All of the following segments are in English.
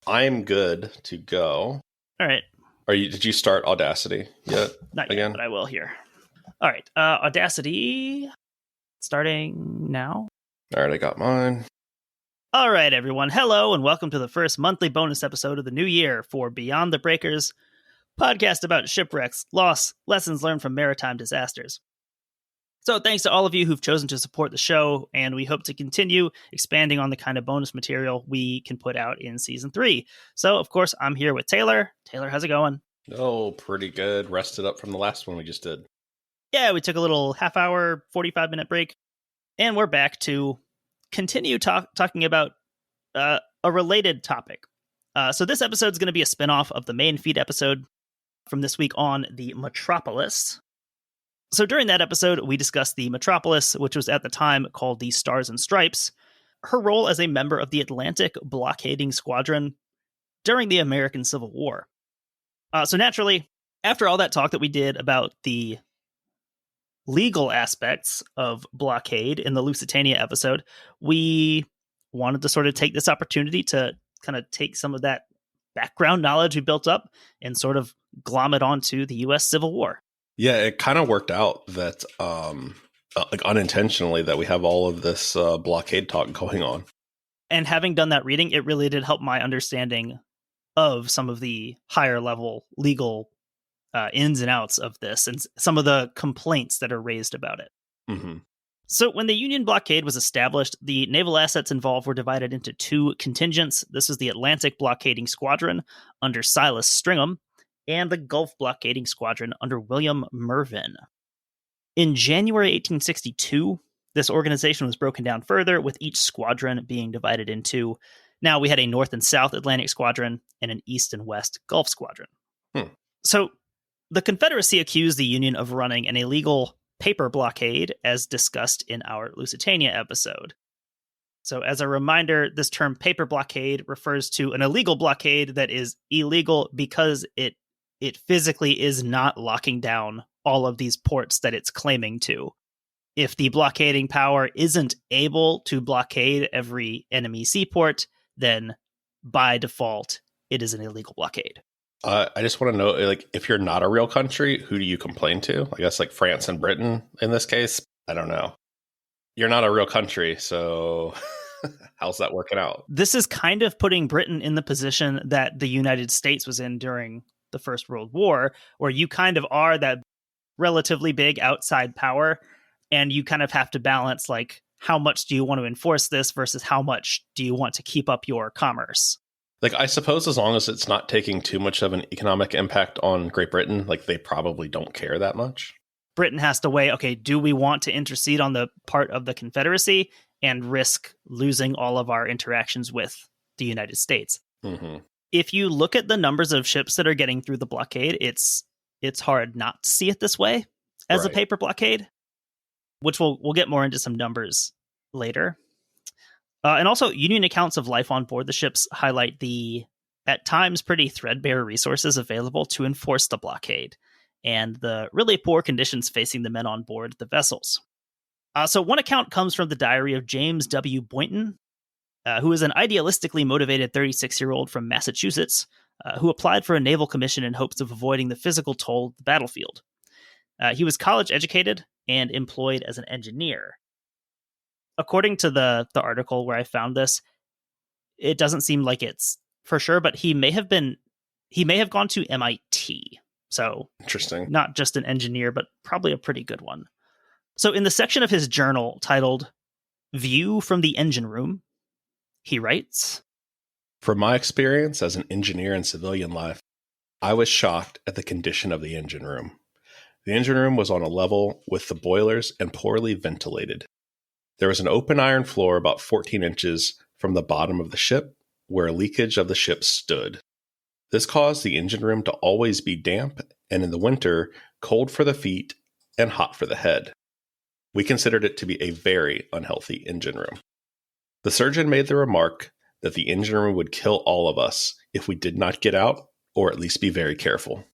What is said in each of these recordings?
I'm good to go. All right. Did you start Audacity yet? Not again? yet, but I will here. All right. Audacity starting now. All right, I got mine. All right, everyone. Hello, and welcome to the first monthly bonus episode of the new year for Beyond the Breakers, podcast about shipwrecks, loss, lessons learned from maritime disasters. So thanks to all of you who've chosen to support the show, and we hope to continue expanding on the kind of bonus material we can put out in Season 3. So, of course, I'm here with Taylor. Taylor, how's it going? Oh, pretty good. Rested up from the last one we just did. Yeah, we took a little half-hour, 45-minute break, and we're back to continue talking about a related topic. So this episode is going to be a spin-off of the main feed episode from this week on the Metropolis. So during that episode, we discussed the Metropolis, which was at the time called the Stars and Stripes, her role as a member of the Atlantic Blockading Squadron during the American Civil War. So naturally, after all that talk that we did about the legal aspects of blockade in the Lusitania episode, we wanted to sort of take this opportunity to kind of take some of that background knowledge we built up and sort of glom it onto the U.S. Civil War. Yeah, it kind of worked out that, like unintentionally, that we have all of this blockade talk going on. And having done that reading, it really did help my understanding of some of the higher level legal ins and outs of this and some of the complaints that are raised about it. Mm-hmm. So when the Union blockade was established, the naval assets involved were divided into two contingents. This was the Atlantic Blockading Squadron under Silas Stringham and the Gulf Blockading Squadron under William Mervyn. In January 1862, this organization was broken down further, with each squadron being divided into. Now we had a North and South Atlantic Squadron and an East and West Gulf Squadron. So the Confederacy accused the Union of running an illegal paper blockade, as discussed in our Lusitania episode. So as a reminder, this term paper blockade refers to an illegal blockade that is illegal because it physically is not locking down all of these ports that it's claiming to. If the blockading power isn't able to blockade every enemy seaport, then by default, it is an illegal blockade. I just want to know, like, if you're not a real country, who do you complain to? I guess like France and Britain in this case. I don't know. You're not a real country, so how's that working out? This is kind of putting Britain in the position that the United States was in during the First World War, where you kind of are that relatively big outside power, and you kind of have to balance, like, how much do you want to enforce this versus how much do you want to keep up your commerce? Like, I suppose as long as it's not taking too much of an economic impact on Great Britain, like, they probably don't care that much. Britain has to weigh, okay, do we want to intercede on the part of the Confederacy and risk losing all of our interactions with the United States? Mm-hmm. If you look at the numbers of ships that are getting through the blockade, it's hard not to see it this way as a paper blockade, which we'll get more into some numbers later. And also, Union accounts of life on board the ships highlight the, at times, pretty threadbare resources available to enforce the blockade, and the really poor conditions facing the men on board the vessels. So one account comes from the diary of James W. Boynton, who is an idealistically motivated 36-year-old from Massachusetts, who applied for a naval commission in hopes of avoiding the physical toll of the battlefield. He was college educated and employed as an engineer. According to the article where I found this, it doesn't seem like it's for sure, but he may have gone to MIT. So interesting. Not just an engineer, but probably a pretty good one. So in the section of his journal titled View from the Engine Room, he writes, "From my experience as an engineer in civilian life, I was shocked at the condition of the engine room. The engine room was on a level with the boilers and poorly ventilated. There was an open iron floor about 14 inches from the bottom of the ship where a leakage of the ship stood. This caused the engine room to always be damp and in the winter cold for the feet and hot for the head. We considered it to be a very unhealthy engine room. The surgeon made the remark that the engine room would kill all of us if we did not get out or at least be very careful."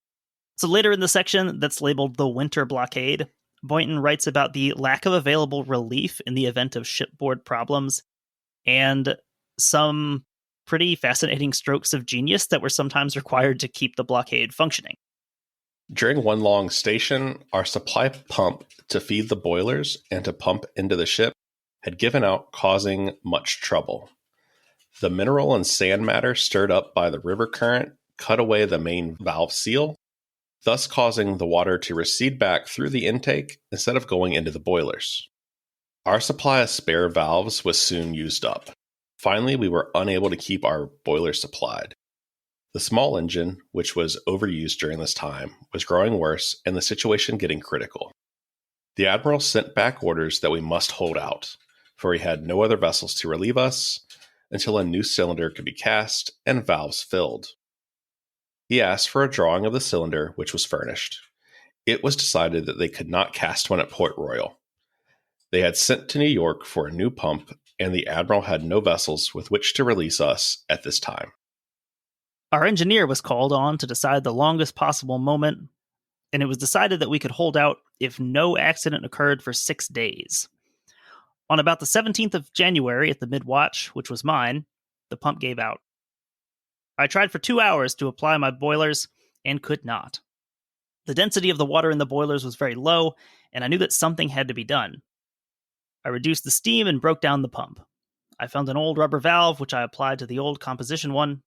So later in the section that's labeled the Winter Blockade, Boynton writes about the lack of available relief in the event of shipboard problems and some pretty fascinating strokes of genius that were sometimes required to keep the blockade functioning. During one long station, our supply pump to feed the boilers and to pump into the ship had given out, causing much trouble. The mineral and sand matter stirred up by the river current cut away the main valve seal, thus causing the water to recede back through the intake instead of going into the boilers. Our supply of spare valves was soon used up. Finally, we were unable to keep our boilers supplied. The small engine, which was overused during this time, was growing worse and the situation getting critical. The Admiral sent back orders that we must hold out, for he had no other vessels to relieve us until a new cylinder could be cast and valves filled. He asked for a drawing of the cylinder, which was furnished. It was decided that they could not cast one at Port Royal. They had sent to New York for a new pump, and the Admiral had no vessels with which to release us at this time. Our engineer was called on to decide the longest possible moment, and it was decided that we could hold out if no accident occurred for 6 days. On about the 17th of January at the mid-watch, which was mine, the pump gave out. I tried for 2 hours to apply my boilers and could not. The density of the water in the boilers was very low, and I knew that something had to be done. I reduced the steam and broke down the pump. I found an old rubber valve, which I applied to the old composition one.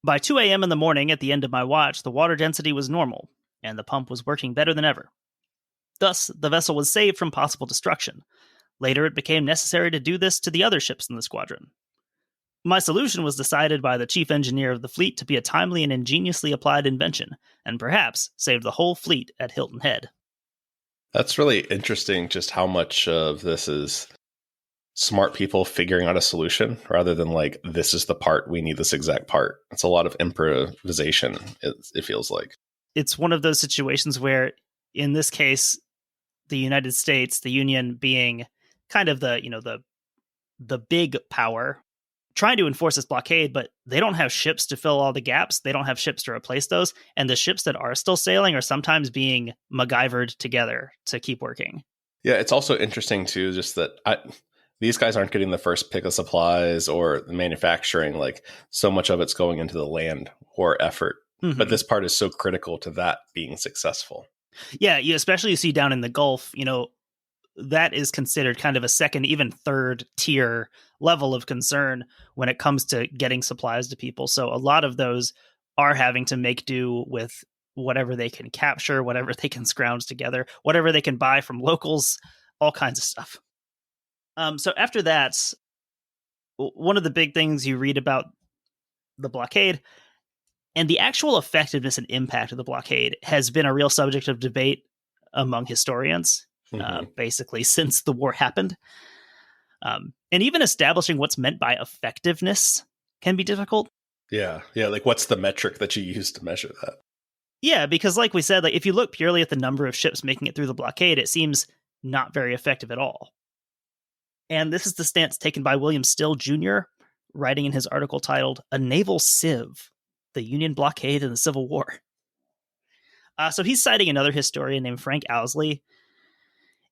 By 2 a.m. in the morning, at the end of my watch, the water density was normal, and the pump was working better than ever. Thus, the vessel was saved from possible destruction. Later, it became necessary to do this to the other ships in the squadron. My solution was decided by the chief engineer of the fleet to be a timely and ingeniously applied invention, and perhaps saved the whole fleet at Hilton Head. That's really interesting, just how much of this is smart people figuring out a solution rather than like, this is the part, we need this exact part. It's a lot of improvisation, it feels like. It's one of those situations where, in this case, the United States, the Union being kind of the big power, trying to enforce this blockade, but they don't have ships to fill all the gaps. They don't have ships to replace those. And the ships that are still sailing are sometimes being MacGyvered together to keep working. Yeah, it's also interesting, too, just that these guys aren't getting the first pick of supplies or the manufacturing. Like, so much of it's going into the land or effort. Mm-hmm. But this part is so critical to that being successful. Yeah, especially you see down in the Gulf, that is considered kind of a second, even third tier level of concern when it comes to getting supplies to people. So a lot of those are having to make do with whatever they can capture, whatever they can scrounge together, whatever they can buy from locals, all kinds of stuff. So after that, one of the big things you read about the blockade and the actual effectiveness and impact of the blockade has been a real subject of debate among historians. Basically since the war happened. And even establishing what's meant by effectiveness can be difficult. Yeah. Like, what's the metric that you use to measure that? Yeah, because like we said, like if you look purely at the number of ships making it through the blockade, it seems not very effective at all. And this is the stance taken by William Still Jr., writing in his article titled "A Naval Sieve, the Union Blockade in the Civil War." So he's citing another historian named Frank Owsley,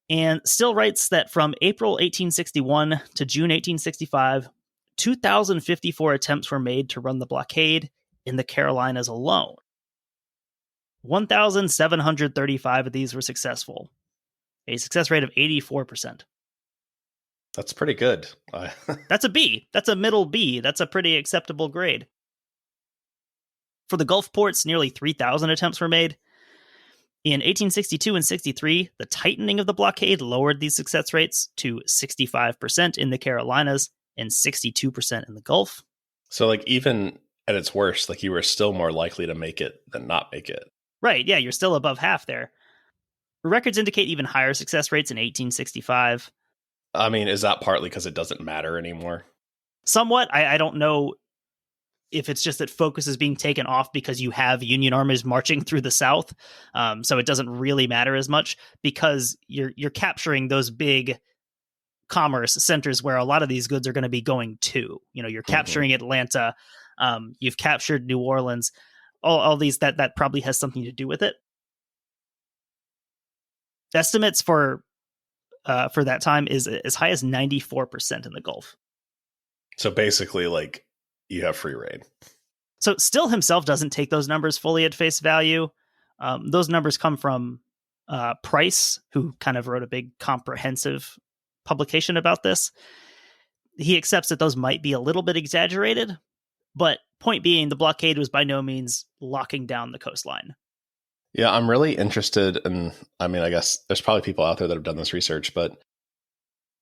and Still writes that from April 1861 to June 1865, 2,054 attempts were made to run the blockade in the Carolinas alone. 1,735 of these were successful, a success rate of 84%. That's pretty good. That's a B. That's a middle B. That's a pretty acceptable grade. For the Gulf ports, nearly 3,000 attempts were made. In 1862 and 63, the tightening of the blockade lowered these success rates to 65% in the Carolinas and 62% in the Gulf. So, like, even at its worst, like, you were still more likely to make it than not make it. Right, yeah, you're still above half there. Records indicate even higher success rates in 1865. I mean, is that partly because it doesn't matter anymore? Somewhat. I don't know if it's just that focus is being taken off because you have Union armies marching through the South. So it doesn't really matter as much because you're capturing those big commerce centers where a lot of these goods are going to be going to. You're capturing Atlanta. You've captured New Orleans. All these that probably has something to do with it. Estimates for that time is as high as 94% in the Gulf. So basically, like, you have free reign. So Still himself doesn't take those numbers fully at face value. Those numbers come from Price, who kind of wrote a big comprehensive publication about this. He accepts that those might be a little bit exaggerated, but point being, the blockade was by no means locking down the coastline. Yeah, I'm really interested in, I mean, I guess there's probably people out there that have done this research, but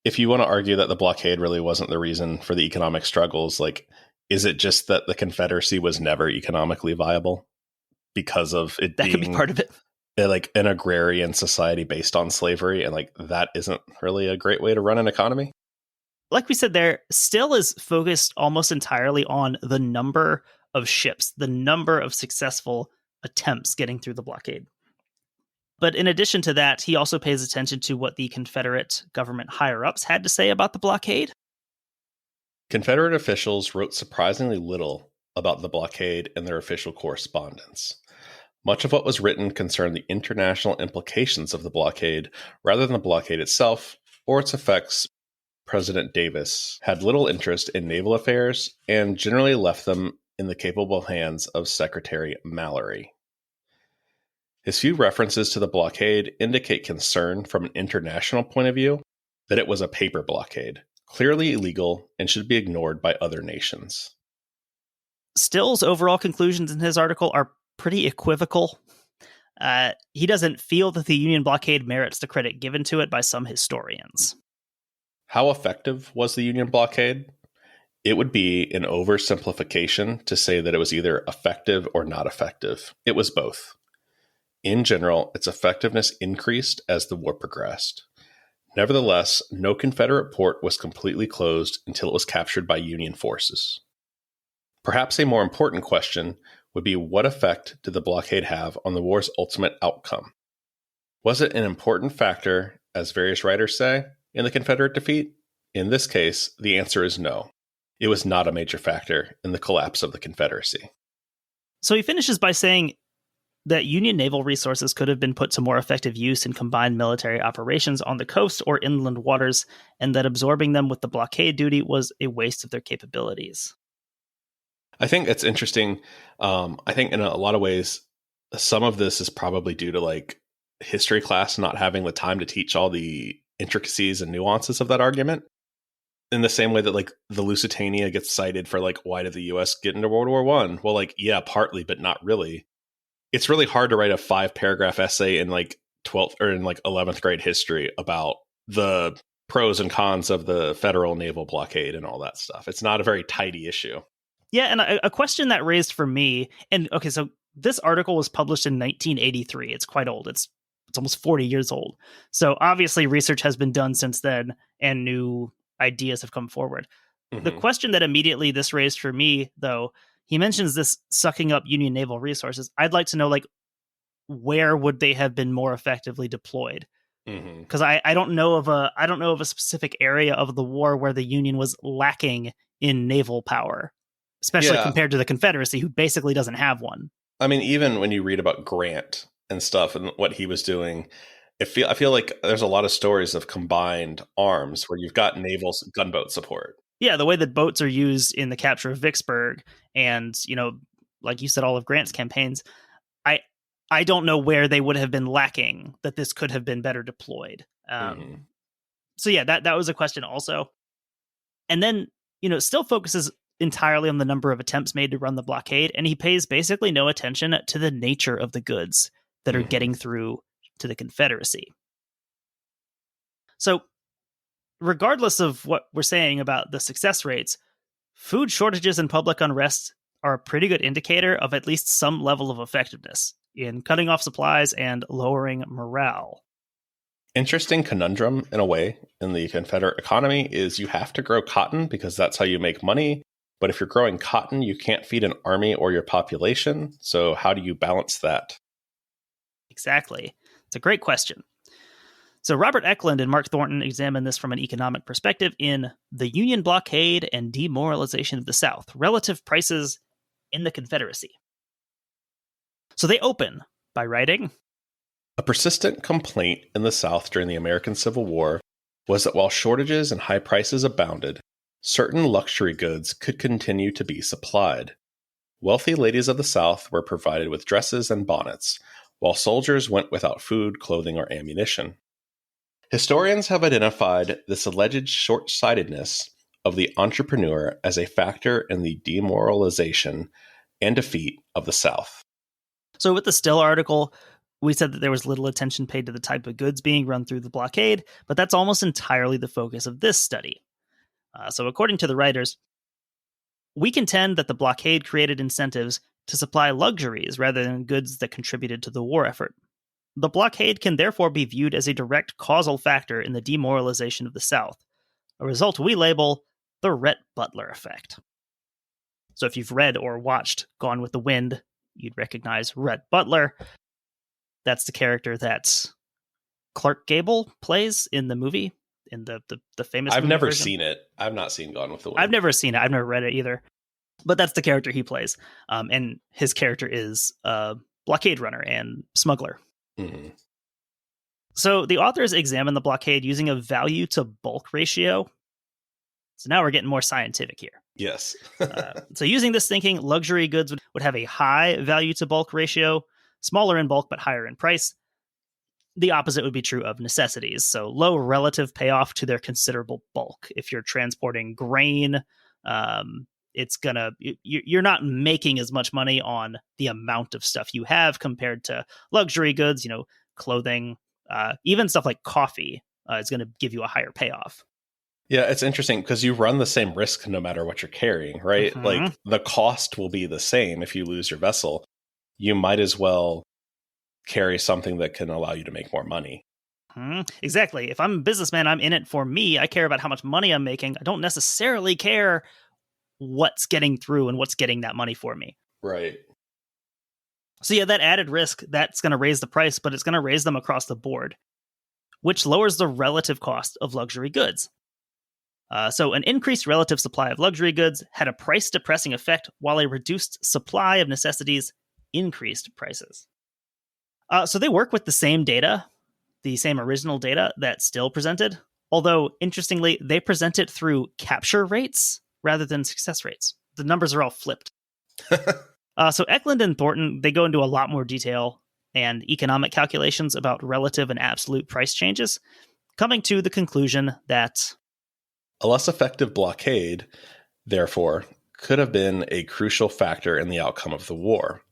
if you want to argue that the blockade really wasn't the reason for the economic struggles, like, is it just that the Confederacy was never economically viable because of it That could be part of it. Like an agrarian society based on slavery, and like that isn't really a great way to run an economy? Like we said, there still is focused almost entirely on the number of ships, the number of successful attempts getting through the blockade. But in addition to that, he also pays attention to what the Confederate government higher-ups had to say about the blockade. Confederate officials wrote surprisingly little about the blockade in their official correspondence. Much of what was written concerned the international implications of the blockade rather than the blockade itself or its effects. President Davis had little interest in naval affairs and generally left them in the capable hands of Secretary Mallory. His few references to the blockade indicate concern from an international point of view that it was a paper blockade, clearly illegal and should be ignored by other nations. Still's overall conclusions in his article are pretty equivocal. He doesn't feel that the Union blockade merits the credit given to it by some historians. How effective was the Union blockade? It would be an oversimplification to say that it was either effective or not effective. It was both. In general, its effectiveness increased as the war progressed. Nevertheless, no Confederate port was completely closed until it was captured by Union forces. Perhaps a more important question would be, what effect did the blockade have on the war's ultimate outcome? Was it an important factor, as various writers say, in the Confederate defeat? In this case, the answer is no. It was not a major factor in the collapse of the Confederacy. So he finishes by saying that Union naval resources could have been put to more effective use in combined military operations on the coast or inland waters, and that absorbing them with the blockade duty was a waste of their capabilities. I think it's interesting. I think in a lot of ways, some of this is probably due to like history class not having the time to teach all the intricacies and nuances of that argument. In the same way that like the Lusitania gets cited for like, why did the US get into World War I? Well, like, yeah, partly, but not really. It's really hard to write a 5-paragraph essay in like 12th or in like 11th grade history about the pros and cons of the federal naval blockade and all that stuff. It's not a very tidy issue. Yeah, and a question that raised for me, and okay, so this article was published in 1983. It's quite old. It's almost 40 years old. So obviously research has been done since then and new ideas have come forward. Mm-hmm. The question that immediately this raised for me, though, he mentions this sucking up Union naval resources. I'd like to know, like, where would they have been more effectively deployed? Because I don't know of a specific area of the war where the Union was lacking in naval power, especially compared to the Confederacy, who basically doesn't have one. I mean, even when you read about Grant and stuff and what he was doing, I feel like there's a lot of stories of combined arms where you've got naval gunboat support. Yeah, the way that boats are used in the capture of Vicksburg and, you know, like you said, all of Grant's campaigns, I don't know where they would have been lacking that this could have been better deployed. So yeah, that was a question also. And then, you know, still focuses entirely on the number of attempts made to run the blockade, and he pays basically no attention to the nature of the goods that are getting through to the Confederacy. So regardless of what we're saying about the success rates, food shortages and public unrest are a pretty good indicator of at least some level of effectiveness in cutting off supplies and lowering morale. Interesting conundrum in a way in the Confederate economy is you have to grow cotton because that's how you make money. But if you're growing cotton, you can't feed an army or your population. So how do you balance that? Exactly. It's a great question. So Robert Eklund and Mark Thornton examine this from an economic perspective in The Union Blockade and Demoralization of the South, Relative Prices in the Confederacy. So they open by writing, a persistent complaint in the South during the American Civil War was that while shortages and high prices abounded, Certain luxury goods could continue to be supplied. Wealthy ladies of the South were provided with dresses and bonnets, while soldiers went without food, clothing, or ammunition. Historians have identified this alleged short-sightedness of the entrepreneur as a factor in the demoralization and defeat of the South. So with the Still article, we said that there was little attention paid to the type of goods being run through the blockade, but that's almost entirely the focus of this study. So according to the writers, we contend that the blockade created incentives to supply luxuries rather than goods that contributed to the war effort. The blockade can therefore be viewed as a direct causal factor in the demoralization of the South, a result we label the Rhett Butler effect. So if you've read or watched Gone with the Wind, you'd recognize Rhett Butler. That's the character that Clark Gable plays in the movie, in the famous I've movie never version. seen it. I've not seen Gone with the Wind. I've never seen it. I've never read it either. But that's the character he plays. And his character is a blockade runner and smuggler. Mm-hmm. So the authors examine the blockade using a value to bulk ratio. So now we're getting more scientific here. Yes. So using this thinking, luxury goods would have a high value to bulk ratio, smaller in bulk but higher in price. The opposite would be true of necessities. So low relative payoff to their considerable bulk. If you're transporting grain, you're not making as much money on the amount of stuff you have compared to luxury goods, clothing, even stuff like coffee is going to give you a higher payoff. Yeah, it's interesting because you run the same risk no matter what you're carrying, right? Mm-hmm. Like the cost will be the same if you lose your vessel. You might as well carry something that can allow you to make more money. Mm-hmm. Exactly. If I'm a businessman, I'm in it for me. I care about how much money I'm making. I don't necessarily care what's getting through and what's getting that money for me. Right. So yeah, that added risk, that's going to raise the price, but it's going to raise them across the board, which lowers the relative cost of luxury goods. So an increased relative supply of luxury goods had a price-depressing effect, while a reduced supply of necessities increased prices. So they work with the same data, the same original data that Still presented, although, interestingly, they present it through capture rates rather than success rates. The numbers are all flipped. So Eklund and Thornton, they go into a lot more detail and economic calculations about relative and absolute price changes, coming to the conclusion that a less effective blockade, therefore, could have been a crucial factor in the outcome of the war.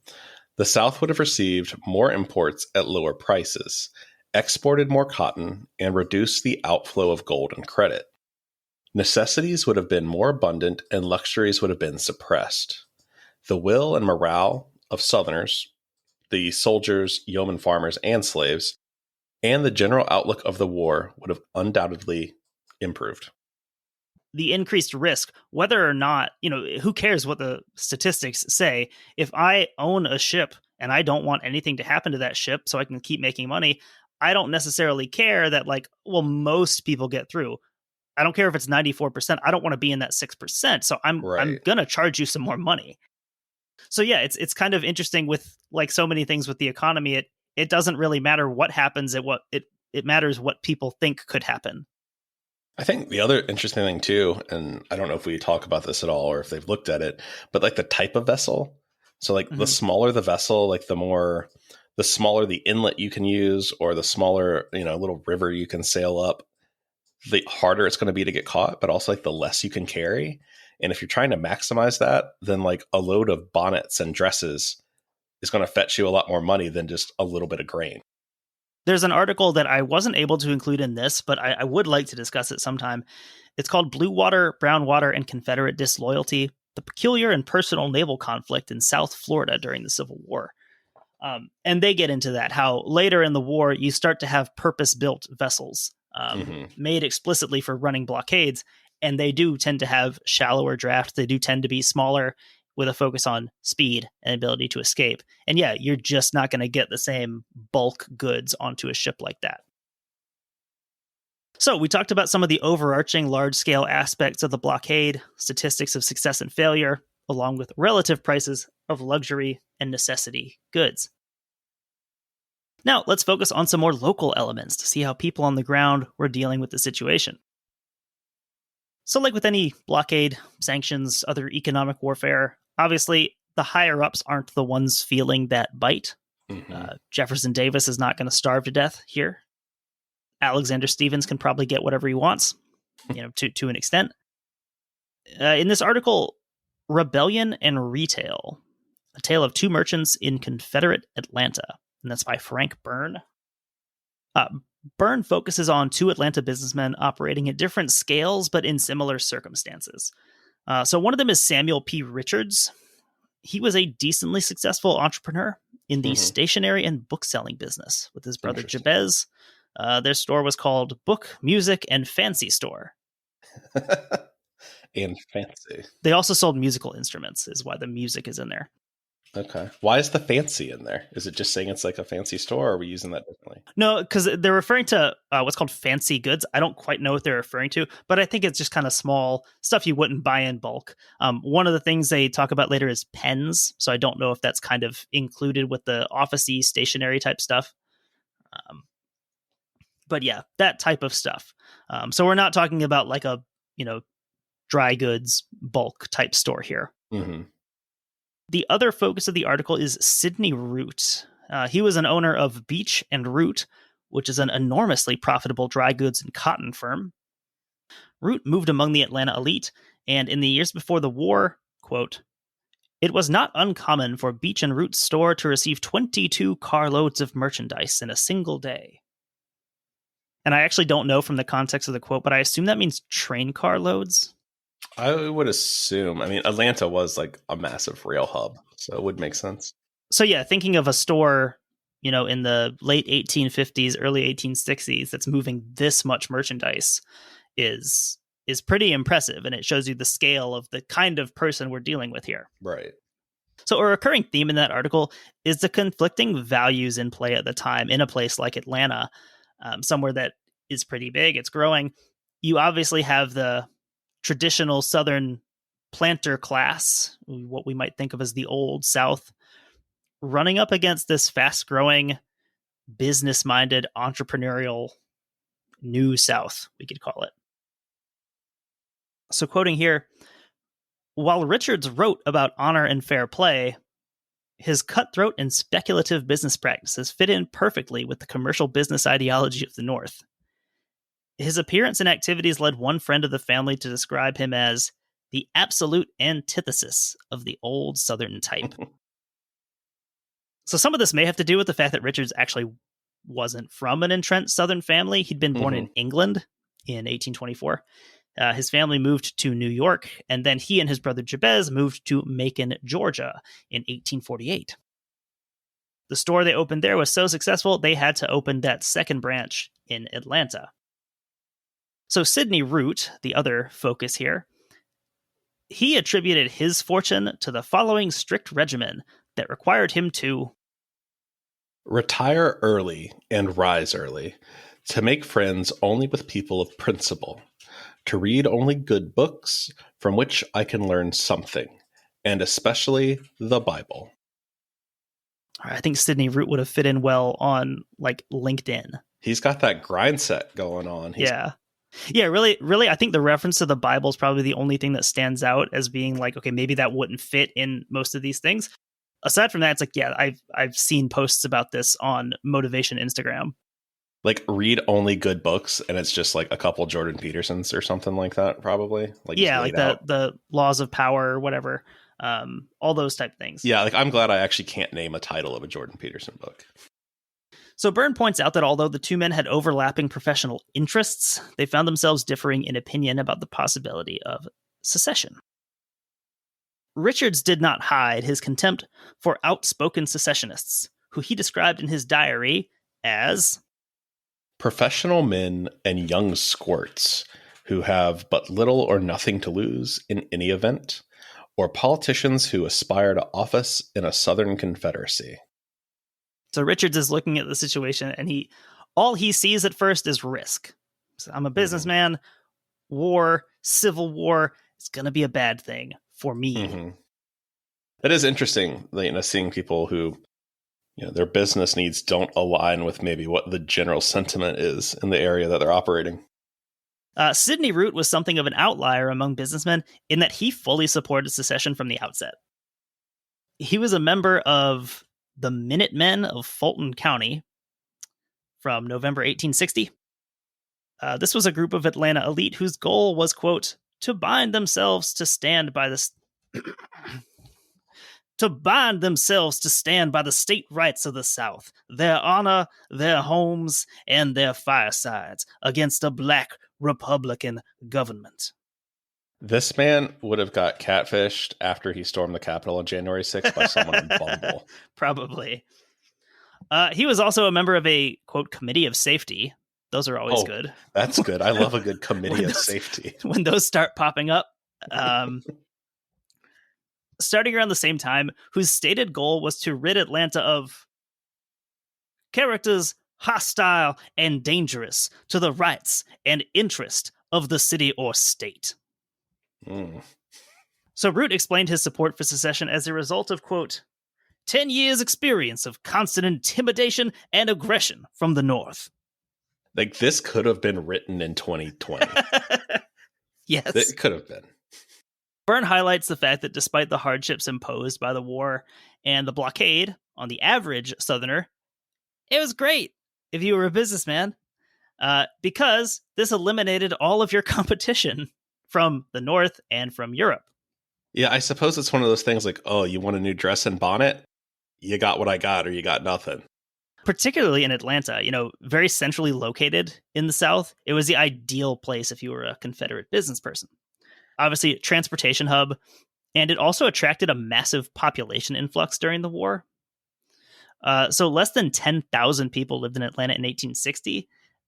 The South would have received more imports at lower prices, exported more cotton, and reduced the outflow of gold and credit. Necessities would have been more abundant and luxuries would have been suppressed. The will and morale of Southerners, the soldiers, yeoman farmers, and slaves, and the general outlook of the war would have undoubtedly improved. The increased risk, whether or not, who cares what the statistics say? If I own a ship and I don't want anything to happen to that ship so I can keep making money, I don't necessarily care that, most people get through. I don't care if it's 94%. I don't want to be in that 6%. So I'm going to charge you some more money. So yeah, it's kind of interesting with so many things with the economy. It doesn't really matter what happens. It matters what people think could happen. I think the other interesting thing too, and I don't know if we talk about this at all or if they've looked at it, but the type of vessel. So the smaller the vessel, the smaller the inlet you can use, or the smaller, little river you can sail up, the harder it's going to be to get caught, but also the less you can carry. And if you're trying to maximize that, then a load of bonnets and dresses is going to fetch you a lot more money than just a little bit of grain. There's an article that I wasn't able to include in this, but I would like to discuss it sometime. It's called Blue Water, Brown Water, and Confederate Disloyalty, the Peculiar and Personal Naval Conflict in South Florida during the Civil War. And they get into that, how later in the war, you start to have purpose-built vessels made explicitly for running blockades, and they do tend to have shallower drafts. They do tend to be smaller, with a focus on speed and ability to escape. And yeah, you're just not going to get the same bulk goods onto a ship like that. So we talked about some of the overarching large-scale aspects of the blockade, statistics of success and failure, along with relative prices of luxury and necessity goods. Now let's focus on some more local elements to see how people on the ground were dealing with the situation. So like with any blockade, sanctions, other economic warfare, obviously the higher-ups aren't the ones feeling that bite. Jefferson Davis is not going to starve to death here. Alexander Stephens can probably get whatever he wants, to an extent. In this article, Rebellion and Retail, a tale of two merchants in Confederate Atlanta, and that's by Frank Byrne. Byrne focuses on two Atlanta businessmen operating at different scales, but in similar circumstances. So one of them is Samuel P. Richards. He was a decently successful entrepreneur in the stationery and book selling business with his brother Jabez. Their store was called Book, Music, and Fancy Store. And fancy. They also sold musical instruments, is why the music is in there. Okay. Why is the fancy in there? Is it just saying it's like a fancy store, or are we using that differently? No, because they're referring to what's called fancy goods. I don't quite know what they're referring to, but I think it's just kind of small stuff you wouldn't buy in bulk. One of the things they talk about later is pens, so I don't know if that's kind of included with the office-y stationery type stuff. But yeah, that type of stuff. So we're not talking about like a, dry goods bulk type store here. The other focus of the article is Sidney Root. He was an owner of Beach and Root, which is an enormously profitable dry goods and cotton firm. Root moved among the Atlanta elite, and in the years before the war, quote, "It was not uncommon for Beach and Root's store to receive 22 carloads of merchandise in a single day." And I actually don't know from the context of the quote, but I assume that means train carloads. I would assume. I mean, Atlanta was like a massive rail hub, so it would make sense. So yeah, thinking of a store, in the late 1850s, early 1860s that's moving this much merchandise is pretty impressive, and it shows you the scale of the kind of person we're dealing with here. Right. So a recurring theme in that article is the conflicting values in play at the time in a place like Atlanta, somewhere that is pretty big, it's growing. You obviously have the traditional Southern planter class, what we might think of as the Old South, running up against this fast-growing, business-minded, entrepreneurial New South, we could call it. So quoting here, while Richards wrote about honor and fair play, his cutthroat and speculative business practices fit in perfectly with the commercial business ideology of the North. His appearance and activities led one friend of the family to describe him as the absolute antithesis of the old Southern type. So some of this may have to do with the fact that Richards actually wasn't from an entrenched Southern family. He'd been born in England in 1824. His family moved to New York, and then he and his brother Jabez moved to Macon, Georgia in 1848. The store they opened there was so successful, they had to open that second branch in Atlanta. So Sidney Root, the other focus here, he attributed his fortune to the following strict regimen that required him to retire early and rise early, to make friends only with people of principle, to read only good books from which I can learn something, and especially the Bible. I think Sidney Root would have fit in well on like LinkedIn. He's got that grind set going on. Yeah, really, I think the reference to the Bible is probably the only thing that stands out as being like, okay, maybe that wouldn't fit in most of these things. Aside from that, it's like, yeah, I've seen posts about this on Motivation Instagram. Like, read only good books, and it's just like a couple Jordan Petersons or something like that, probably. Like, yeah, like the Laws of Power or whatever, all those type of things. Yeah, like I'm glad I actually can't name a title of a Jordan Peterson book. So Byrne points out that although the two men had overlapping professional interests, they found themselves differing in opinion about the possibility of secession. Richards did not hide his contempt for outspoken secessionists, who he described in his diary as professional men and young squirts who have but little or nothing to lose in any event, or politicians who aspire to office in a Southern Confederacy. So Richards is looking at the situation, and all he sees at first is risk. So I'm a businessman. War, civil war, it's going to be a bad thing for me. It is interesting, seeing people who, their business needs don't align with maybe what the general sentiment is in the area that they're operating. Sidney Root was something of an outlier among businessmen in that he fully supported secession from the outset. He was a member of the Minutemen of Fulton County from November 1860. This was a group of Atlanta elite whose goal was, quote, to bind themselves to stand by the state rights of the South, their honor, their homes, and their firesides against a black Republican government. This man would have got catfished after he stormed the Capitol on January 6th by someone in Bumble. Probably. He was also a member of a, quote, committee of safety. Those are always good. That's good. I love a good committee of safety. When those start popping up. Starting around the same time, whose stated goal was to rid Atlanta of characters hostile and dangerous to the rights and interest of the city or state. So Root explained his support for secession as a result of, quote, 10 years experience of constant intimidation and aggression from the North. Like, this could have been written in 2020. Yes. It could have been. Byrne highlights the fact that despite the hardships imposed by the war and the blockade on the average Southerner, it was great if you were a businessman, because this eliminated all of your competition from the North and from Europe. Yeah, I suppose it's one of those things like, oh, you want a new dress and bonnet? You got what I got, or you got nothing. Particularly in Atlanta, very centrally located in the South, it was the ideal place if you were a Confederate business person. Obviously, a transportation hub, and it also attracted a massive population influx during the war. So less than 10,000 people lived in Atlanta in 1860,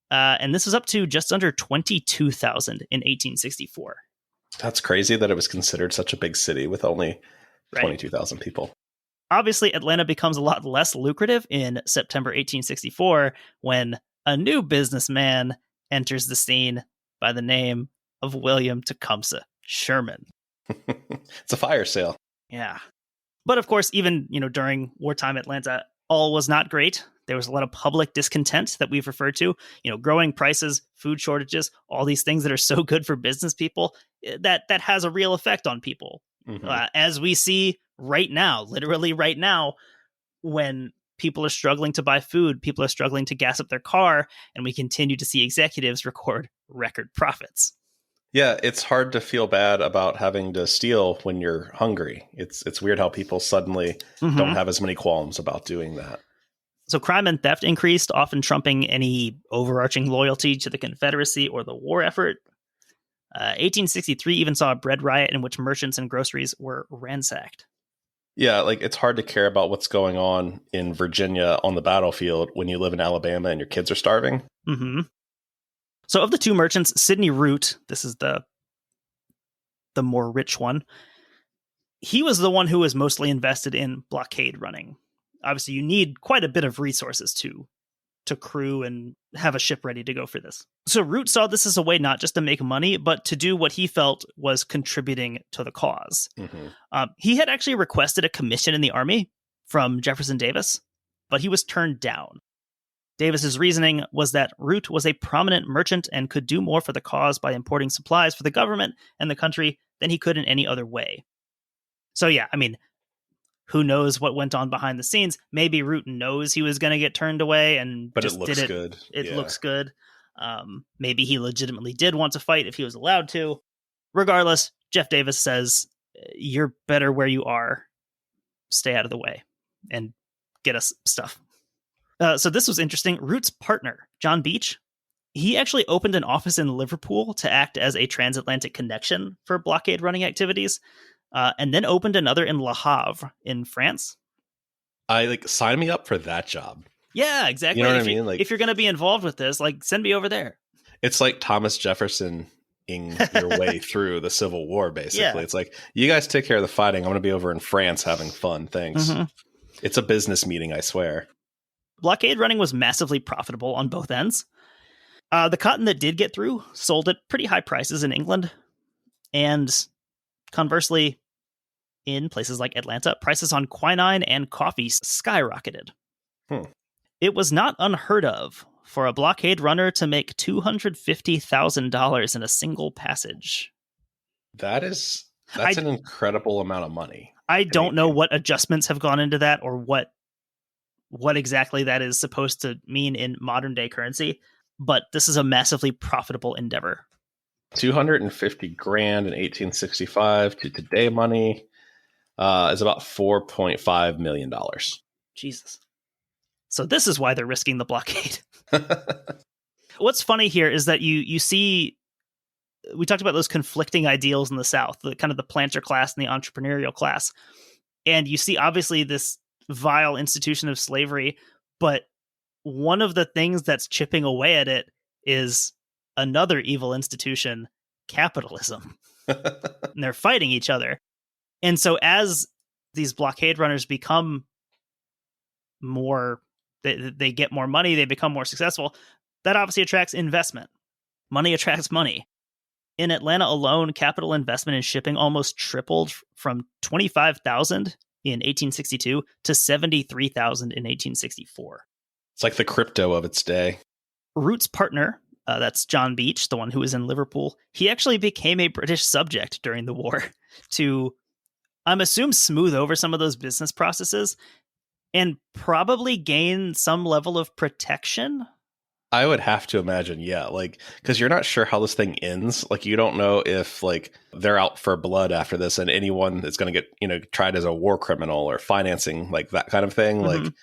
and this was up to just under 22,000 in 1864. That's crazy that it was considered such a big city with only 22,000 people. Obviously, Atlanta becomes a lot less lucrative in September 1864 when a new businessman enters the scene by the name of William Tecumseh Sherman. It's a fire sale. Yeah. But of course, even, during wartime Atlanta, all was not great. There was a lot of public discontent that we've referred to, growing prices, food shortages, all these things that are so good for business people, that has a real effect on people. Mm-hmm. As we see right now, literally right now, when people are struggling to buy food, people are struggling to gas up their car, and we continue to see executives record profits. Yeah, it's hard to feel bad about having to steal when you're hungry. It's weird how people suddenly don't have as many qualms about doing that. So crime and theft increased, often trumping any overarching loyalty to the Confederacy or the war effort. 1863 even saw a bread riot in which merchants and groceries were ransacked. Yeah, like, it's hard to care about what's going on in Virginia on the battlefield when you live in Alabama and your kids are starving. Mm-hmm. So of the two merchants, Sidney Root, this is the more rich one, he was the one who was mostly invested in blockade running. Obviously, you need quite a bit of resources to crew and have a ship ready to go for this. So Root saw this as a way not just to make money, but to do what he felt was contributing to the cause. Mm-hmm. He had actually requested a commission in the army from Jefferson Davis, but he was turned down. Davis's reasoning was that Root was a prominent merchant and could do more for the cause by importing supplies for the government and the country than he could in any other way. So yeah, who knows what went on behind the scenes? Maybe Root knows he was going to get turned away, but just it looks good. It looks good. Maybe he legitimately did want to fight if he was allowed to. Regardless, Jeff Davis says, "You're better where you are. Stay out of the way and get us stuff." So this was interesting. Root's partner, John Beach, he actually opened an office in Liverpool to act as a transatlantic connection for blockade running activities. And then opened another in Le Havre in France. Sign me up for that job. Yeah, exactly. You know what I mean? If you're going to be involved with this, send me over there. It's like Thomas Jefferson-ing your way through the Civil War, basically. Yeah. It's like, you guys take care of the fighting. I'm going to be over in France having fun. Thanks. Mm-hmm. It's a business meeting, I swear. Blockade running was massively profitable on both ends. The cotton that did get through sold at pretty high prices in England. And conversely, in places like Atlanta, prices on quinine and coffee skyrocketed. It was not unheard of for a blockade runner to make $250,000 in a single passage. That's an incredible amount of money. I don't know what adjustments have gone into that or what exactly that is supposed to mean in modern day currency, but this is a massively profitable endeavor. 250 grand in 1865 to today money is about $4.5 million. Jesus. So this is why they're risking the blockade. What's funny here is that you see, we talked about those conflicting ideals in the South, the kind of the planter class and the entrepreneurial class. And you see obviously this vile institution of slavery, but one of the things that's chipping away at it is another evil institution, capitalism. And they're fighting each other. And so as these blockade runners become more, they get more money, they become more successful, that obviously attracts investment. Money attracts money. In Atlanta alone, capital investment in shipping almost tripled from $25,000 in 1862 to $73,000 in 1864. It's like the crypto of its day. Root's partner, that's John Beach, the one who was in Liverpool, he actually became a British subject during the war to, I'm assuming, smooth over some of those business processes and probably gain some level of protection. I would have to imagine, yeah, like, because you're not sure how this thing ends. Like, you don't know if, like, they're out for blood after this and anyone is going to get, tried as a war criminal or financing, like, that kind of thing. Mm-hmm. Like,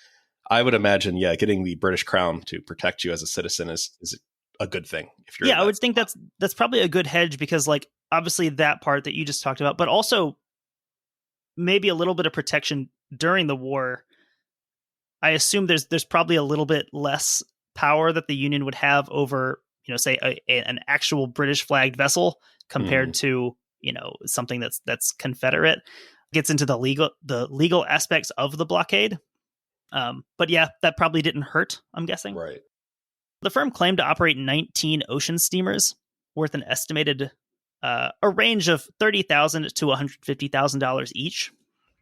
I would imagine, yeah, getting the British crown to protect you as a citizen is a good thing. If you're, I would think that's probably a good hedge because, like, obviously that part that you just talked about, but also maybe a little bit of protection during the war. I assume there's probably a little bit less power that the Union would have over, say an actual British flagged vessel compared to, something that's Confederate. Gets into the legal aspects of the blockade. But yeah, that probably didn't hurt, I'm guessing. Right. The firm claimed to operate 19 ocean steamers worth an estimated a range of $30,000 to $150,000 each.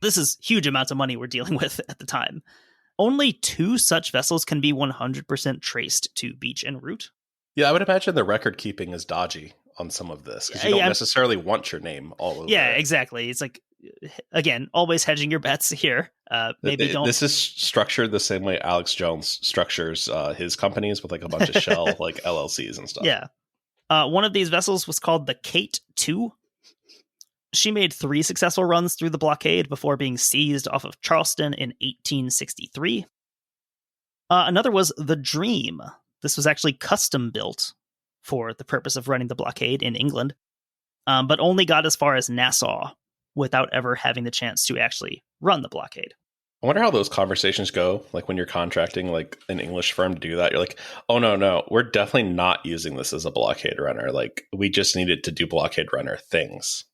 This is huge amounts of money we're dealing with at the time. Only 2 such vessels can be 100% traced to Beach and Root. Yeah, I would imagine the record keeping is dodgy on some of this because you don't necessarily want your name all over. Yeah, exactly. It's like, again, always hedging your bets here. Don't. This is structured the same way Alex Jones structures his companies with like a bunch of shell like LLCs and stuff. Yeah. One of these vessels was called the Kate II. She made 3 successful runs through the blockade before being seized off of Charleston in 1863. Another was the Dream. This was actually custom built for the purpose of running the blockade in England, but only got as far as Nassau without ever having the chance to actually run the blockade. I wonder how those conversations go. Like when you're contracting like an English firm to do that, you're like, oh, no, we're definitely not using this as a blockade runner. Like we just needed to do blockade runner things.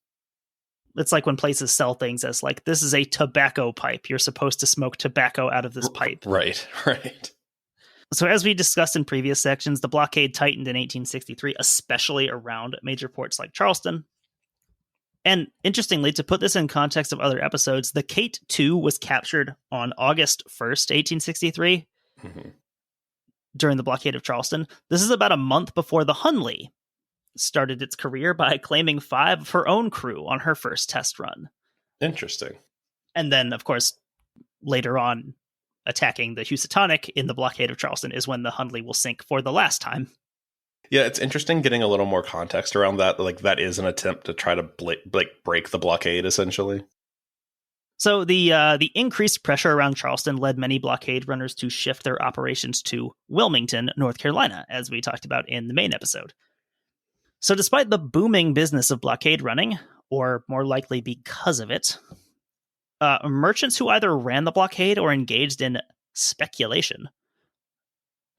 It's like when places sell things as like, this is a tobacco pipe. You're supposed to smoke tobacco out of this pipe. Right. So as we discussed in previous sections, the blockade tightened in 1863, especially around major ports like Charleston. And interestingly, to put this in context of other episodes, the Kate II was captured on August 1st, 1863, during the blockade of Charleston. This is about a month before the Hunley started its career by claiming 5 of her own crew on her first test run. Interesting. And then, of course, later on, attacking the Housatonic in the blockade of Charleston is when the Hunley will sink for the last time. Yeah, it's interesting getting a little more context around that. Like that is an attempt to try to break the blockade, essentially. So the increased pressure around Charleston led many blockade runners to shift their operations to Wilmington, North Carolina, as we talked about in the main episode. So despite the booming business of blockade running, or more likely because of it, merchants who either ran the blockade or engaged in speculation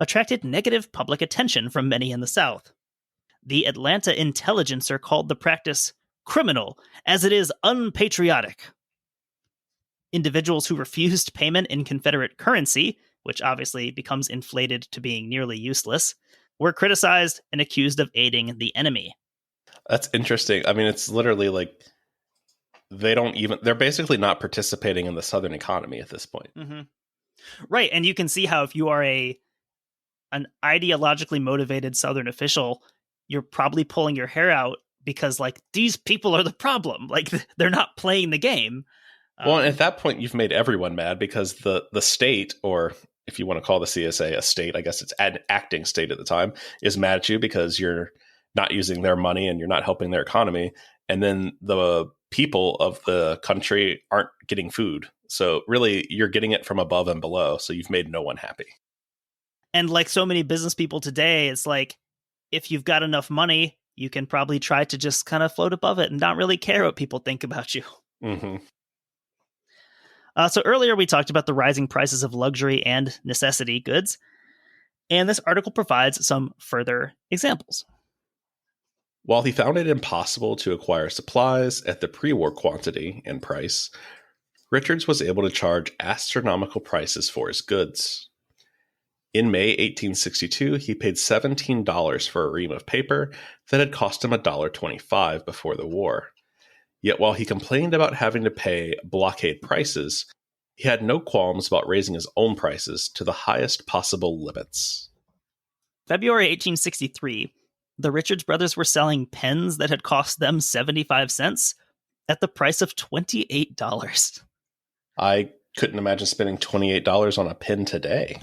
attracted negative public attention from many in the South. The Atlanta Intelligencer called the practice criminal, as it is unpatriotic. Individuals who refused payment in Confederate currency, which obviously becomes inflated to being nearly useless, were criticized and accused of aiding the enemy. That's interesting. I mean, it's literally like they're basically not participating in the Southern economy at this point. Mm-hmm. Right. And you can see how if you are a an ideologically motivated Southern official, you're probably pulling your hair out because, like, these people are the problem. Like, they're not playing the game. Well, at that point, you've made everyone mad because the state, or if you want to call the CSA a state, I guess it's an acting state at the time, is mad at you because you're not using their money and you're not helping their economy. And then the people of the country aren't getting food. So really, you're getting it from above and below. So you've made no one happy. And like so many business people today, it's like, if you've got enough money, you can probably try to just kind of float above it and not really care what people think about you. Mm-hmm. So earlier we talked about the rising prices of luxury and necessity goods, and this article provides some further examples. While he found it impossible to acquire supplies at the pre-war quantity and price, Richards was able to charge astronomical prices for his goods. In May 1862, he paid $17 for a ream of paper that had cost him $1.25 before the war. Yet while he complained about having to pay blockade prices, he had no qualms about raising his own prices to the highest possible limits. February 1863, the Richards brothers were selling pens that had cost them 75 cents at the price of $28. I couldn't imagine spending $28 on a pen today.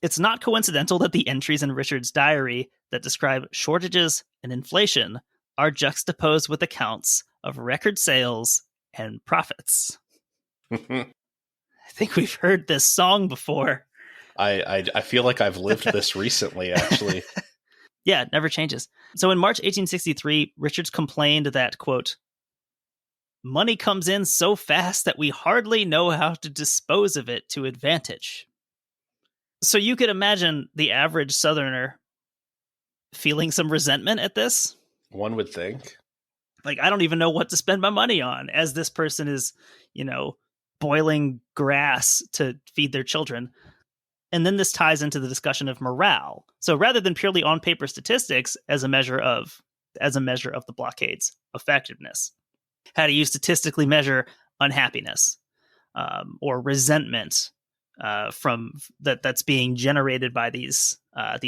It's not coincidental that the entries in Richards' diary that describe shortages and inflation are juxtaposed with accounts of record sales and profits. I think we've heard this song before. I feel like I've lived this recently, actually. Yeah, it never changes. So in March 1863, Richards complained that, quote, money comes in so fast that we hardly know how to dispose of it to advantage. So you could imagine the average Southerner feeling some resentment at this. One would think. Like, I don't even know what to spend my money on, as this person is, boiling grass to feed their children. And then this ties into the discussion of morale. So rather than purely on paper statistics as a measure of the blockade's effectiveness, how do you statistically measure unhappiness or resentment from that's being generated by these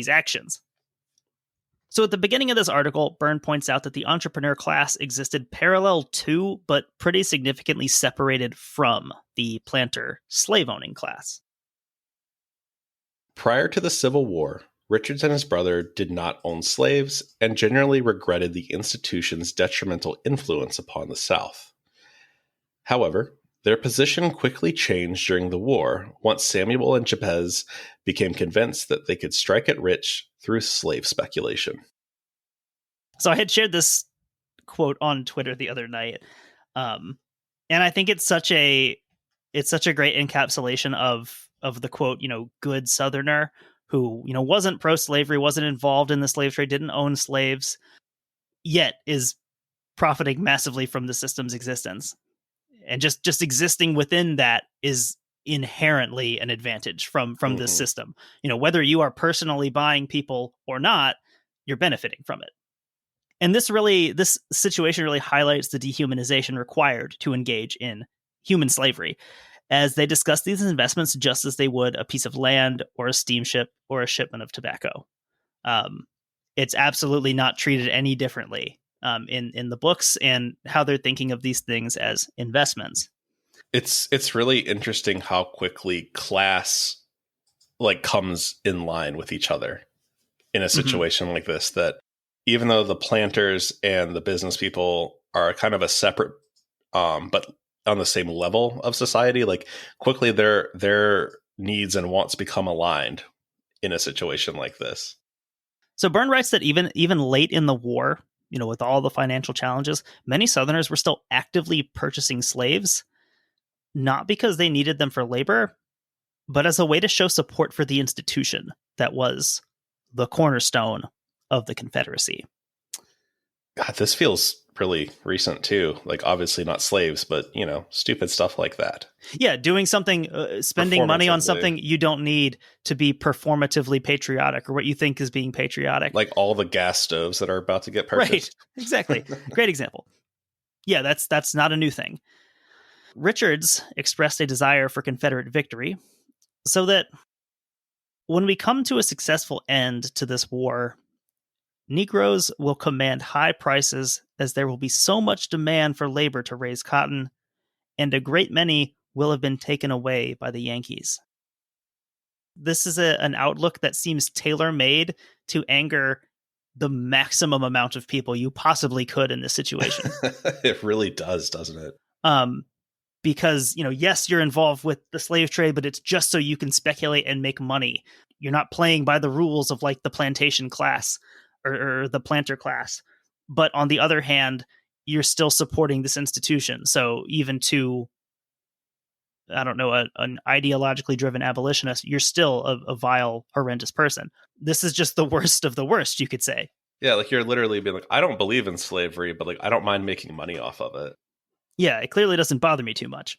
actions? So at the beginning of this article, Byrne points out that the entrepreneur class existed parallel to, but pretty significantly separated from, the planter slave-owning class. Prior to the Civil War, Richards and his brother did not own slaves and generally regretted the institution's detrimental influence upon the South. However, their position quickly changed during the war once Samuel and Jabez became convinced that they could strike it rich through slave speculation. So I had shared this quote on Twitter the other night, and I think it's such a great encapsulation of the quote, good Southerner who, wasn't pro-slavery, wasn't involved in the slave trade, didn't own slaves, yet is profiting massively from the system's existence. And just existing within that is inherently an advantage from this system. Whether you are personally buying people or not, you're benefiting from it. And this situation really highlights the dehumanization required to engage in human slavery, as they discuss these investments just as they would a piece of land or a steamship or a shipment of tobacco. It's absolutely not treated any differently in the books and how they're thinking of these things as investments. It's really interesting how quickly class comes in line with each other in a situation like this, that even though the planters and the business people are kind of a separate but on the same level of society, quickly their needs and wants become aligned in a situation like this. So Byrne writes that even late in the war, with all the financial challenges, many Southerners were still actively purchasing slaves, not because they needed them for labor, but as a way to show support for the institution that was the cornerstone of the Confederacy. God, this feels really recent too. Obviously not slaves, but stupid stuff like that. Yeah, doing something, spending money on something you don't need to be performatively patriotic, or what you think is being patriotic. Like all the gas stoves that are about to get purchased. Right, exactly. Great example. Yeah, that's not a new thing. Richards expressed a desire for Confederate victory so that When we come to a successful end to this war, Negroes will command high prices as there will be so much demand for labor to raise cotton, and a great many will have been taken away by the Yankees. This is an outlook that seems tailor-made to anger the maximum amount of people you possibly could in this situation. It really does, doesn't it? Because, yes, you're involved with the slave trade, but it's just so you can speculate and make money. You're not playing by the rules of like the plantation class or the planter class. But on the other hand, you're still supporting this institution. So even to, I don't know, an ideologically driven abolitionist, you're still a vile, horrendous person. This is just the worst of the worst, you could say. Yeah, like you're literally being like, I don't believe in slavery, but like I don't mind making money off of it. Yeah, it clearly doesn't bother me too much.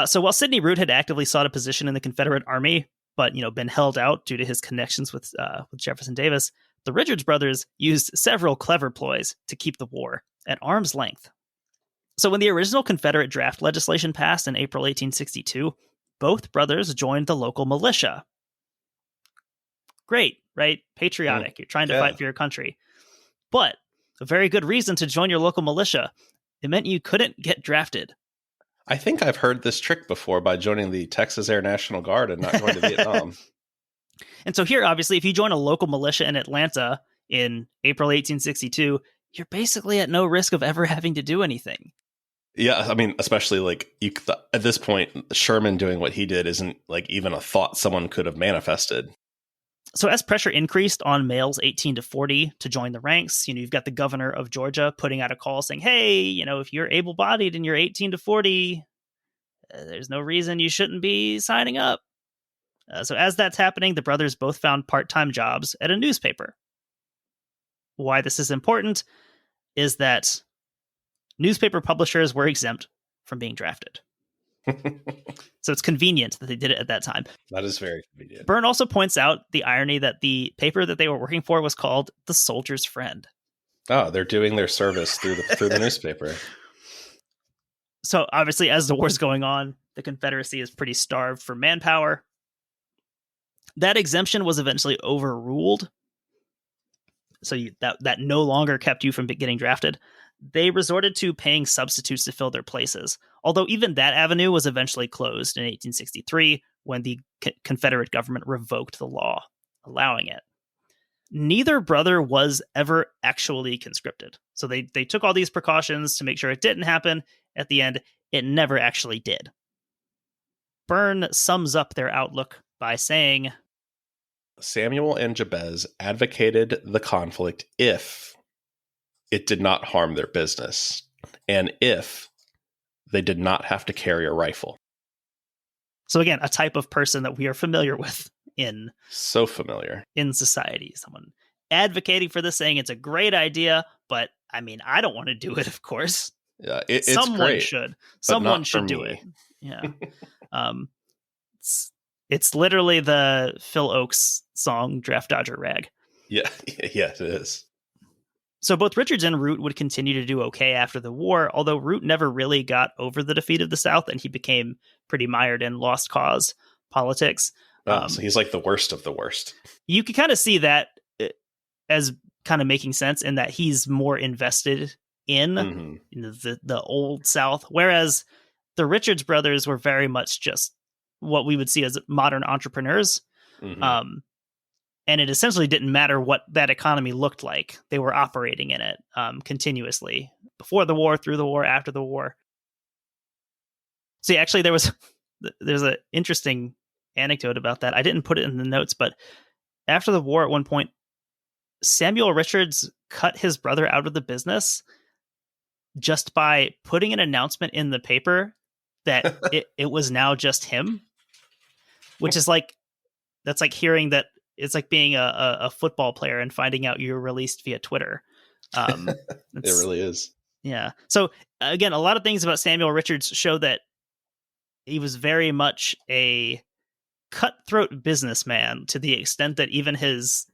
So while Sidney Root had actively sought a position in the Confederate Army, but been held out due to his connections with Jefferson Davis, the Richards brothers used several clever ploys to keep the war at arm's length. So when the original Confederate draft legislation passed in April 1862, both brothers joined the local militia. Great, right? Patriotic. You're trying to fight for your country. But a very good reason to join your local militia. It meant you couldn't get drafted. I think I've heard this trick before by joining the Texas Air National Guard and not going to Vietnam. And so here, obviously, if you join a local militia in Atlanta in April 1862, you're basically at no risk of ever having to do anything. Yeah, I mean, especially like at this point, Sherman doing what he did isn't like even a thought someone could have manifested. So as pressure increased on males 18 to 40 to join the ranks, you've got the governor of Georgia putting out a call saying, hey, if you're able-bodied and you're 18 to 40, there's no reason you shouldn't be signing up. So as that's happening, the brothers both found part-time jobs at a newspaper. Why this is important is that newspaper publishers were exempt from being drafted. So it's convenient that they did it at that time. That is very convenient. Byrne also points out the irony that the paper that they were working for was called The Soldier's Friend. Oh, they're doing their service through the newspaper. So obviously, as the war's going on, the Confederacy is pretty starved for manpower. That exemption was eventually overruled. So that no longer kept you from getting drafted. They resorted to paying substitutes to fill their places, although even that avenue was eventually closed in 1863 when the Confederate government revoked the law allowing it. Neither brother was ever actually conscripted. So they took all these precautions to make sure it didn't happen. At the end, it never actually did. Byrne sums up their outlook by saying, Samuel and Jabez advocated the conflict if it did not harm their business, and if they did not have to carry a rifle. So again, a type of person that we are familiar with in society. Someone advocating for this, saying it's a great idea, but I mean, I don't want to do it, of course. Yeah, it's someone great, should. Someone should do it. Yeah. It's literally the Phil Oakes song Draft Dodger Rag. Yeah, it is. So both Richards and Root would continue to do okay after the war, although Root never really got over the defeat of the South, and he became pretty mired in lost cause politics. So he's like the worst of the worst. You can kind of see that as kind of making sense in that he's more invested in the old South, whereas the Richards brothers were very much just what we would see as modern entrepreneurs. And it essentially didn't matter what that economy looked like. They were operating in it continuously before the war, through the war, after the war. See, actually, there's an interesting anecdote about that. I didn't put it in the notes, but after the war, at one point, Samuel Richards cut his brother out of the business just by putting an announcement in the paper that it was now just him, which is like, that's like hearing that. It's like being a football player and finding out you're released via Twitter. It really is. Yeah. So again, a lot of things about Samuel Richards show that he was very much a cutthroat businessman, to the extent that even his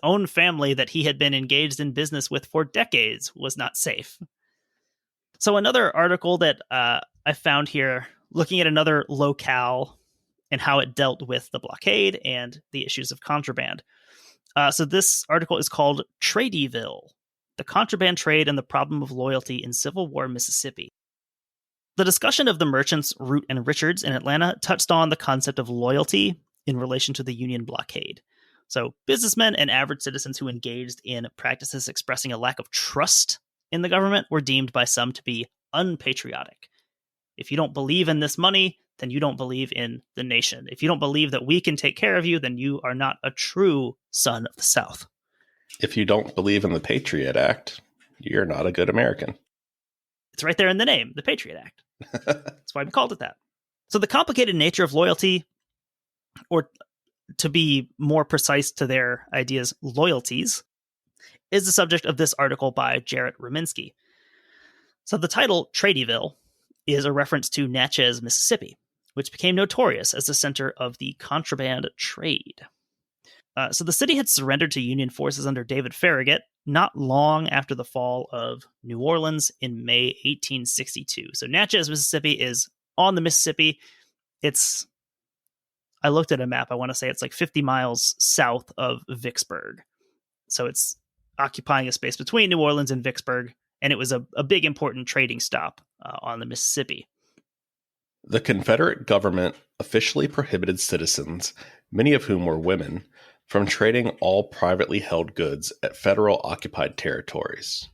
own family that he had been engaged in business with for decades was not safe. So another article that I found here, looking at another locale and how it dealt with the blockade and the issues of contraband. So this article is called Tradyville, the Contraband Trade and the Problem of Loyalty in Civil War Mississippi. The discussion of the merchants Root and Richards in Atlanta touched on the concept of loyalty in relation to the Union blockade. So businessmen and average citizens who engaged in practices expressing a lack of trust in the government were deemed by some to be unpatriotic. If you don't believe in this money, then you don't believe in the nation. If you don't believe that we can take care of you, then you are not a true son of the South. If you don't believe in the Patriot Act, you're not a good American. It's right there in the name, the Patriot Act. That's why we called it that. So the complicated nature of loyalty, or to be more precise to their ideas, loyalties, is the subject of this article by Jarrett Ruminski. So the title, Tradyville, is a reference to Natchez, Mississippi, which became notorious as the center of the contraband trade. So the city had surrendered to Union forces under David Farragut not long after the fall of New Orleans in May 1862. So Natchez, Mississippi is on the Mississippi. I looked at a map. I want to say it's like 50 miles south of Vicksburg. So it's occupying a space between New Orleans and Vicksburg. And it was a big important trading stop on the Mississippi. The Confederate government officially prohibited citizens, many of whom were women, from trading all privately held goods at federal occupied territories.